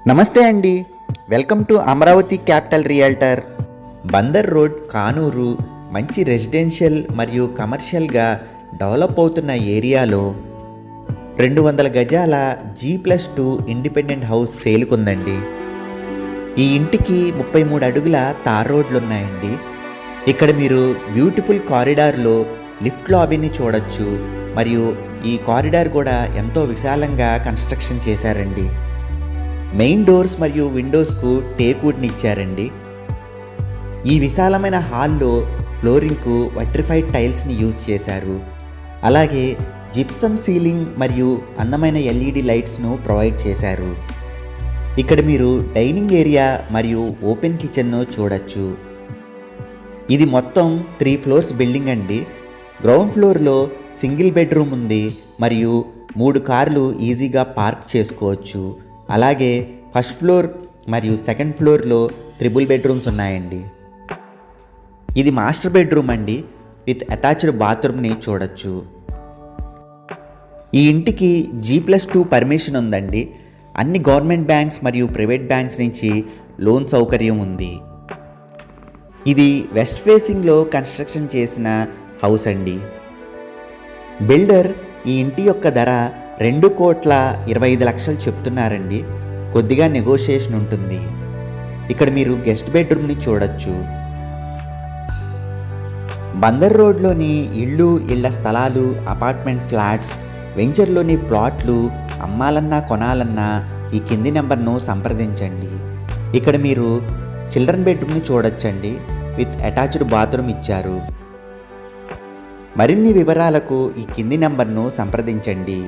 నమస్తే అండి. Welcome to Amaravati capital realtor. Bandar road, Kanuru మంచి రెసిడెన్షియల్ మరియు కమర్షియల్గా డెవలప్ అవుతున్న ఏరియాలో 200 గజాల G+2 ఇండిపెండెంట్ హౌస్ సేలుకుందండి. ఈ ఇంటికి 33 అడుగుల తార్ రోడ్లు ఉన్నాయండి. ఇక్కడ మీరు బ్యూటిఫుల్ కారిడార్లో లిఫ్ట్ లాబీని చూడొచ్చు. మరియు ఈ కారిడార్ కూడా ఎంతో విశాలంగా కన్స్ట్రక్షన్ చేశారండి. మెయిన్ డోర్స్ మరియు విండోస్కు టేక్వుడ్ని ఇచ్చారండి. ఈ విశాలమైన హాల్లో ఫ్లోరింగ్కు వట్రిఫైడ్ టైల్స్ని యూజ్ చేశారు. అలాగే జిప్సమ్ సీలింగ్ మరియు అందమైన LED లైట్స్ను ప్రొవైడ్ చేశారు. ఇక్కడ మీరు డైనింగ్ ఏరియా మరియు ఓపెన్ కిచెన్ను చూడొచ్చు. ఇది మొత్తం 3 ఫ్లోర్స్ బిల్డింగ్ అండి. గ్రౌండ్ ఫ్లోర్లో సింగిల్ బెడ్రూమ్ ఉంది మరియు 3 కార్లు ఈజీగా పార్క్ చేసుకోవచ్చు. అలాగే ఫస్ట్ ఫ్లోర్ మరియు సెకండ్ ఫ్లోర్లో 3 బెడ్రూమ్స్ ఉన్నాయండి. ఇది మాస్టర్ బెడ్రూమ్ అండి. విత్ అటాచ్డ్ బాత్రూమ్ని చూడొచ్చు. ఈ ఇంటికి G+2 పర్మిషన్ ఉందండి. అన్ని గవర్నమెంట్ బ్యాంక్స్ మరియు ప్రైవేట్ బ్యాంక్స్ నుంచి లోన్ సౌకర్యం ఉంది. ఇది వెస్ట్ ఫేసింగ్లో కన్స్ట్రక్షన్ చేసిన హౌస్ అండి. బిల్డర్ ఈ ఇంటి యొక్క ధర 2,25,00,000 చెప్తున్నారండి. కొద్దిగా నెగోషియేషన్ ఉంటుంది. ఇక్కడ మీరు గెస్ట్ బెడ్రూమ్ని చూడొచ్చు. బందర్ రోడ్లోని ఇళ్ల స్థలాలు, అపార్ట్మెంట్ ఫ్లాట్స్, వెంచర్లోని ప్లాట్లు అమ్మాలన్నా కొనాలన్నా ఈ కింది నెంబర్ను సంప్రదించండి. ఇక్కడ మీరు చిల్డ్రన్ బెడ్రూమ్ని చూడొచ్చండి. విత్ అటాచ్డ్ బాత్రూమ్ ఇచ్చారు. మరిన్ని వివరాలకు ఈ కింది నెంబర్ను సంప్రదించండి.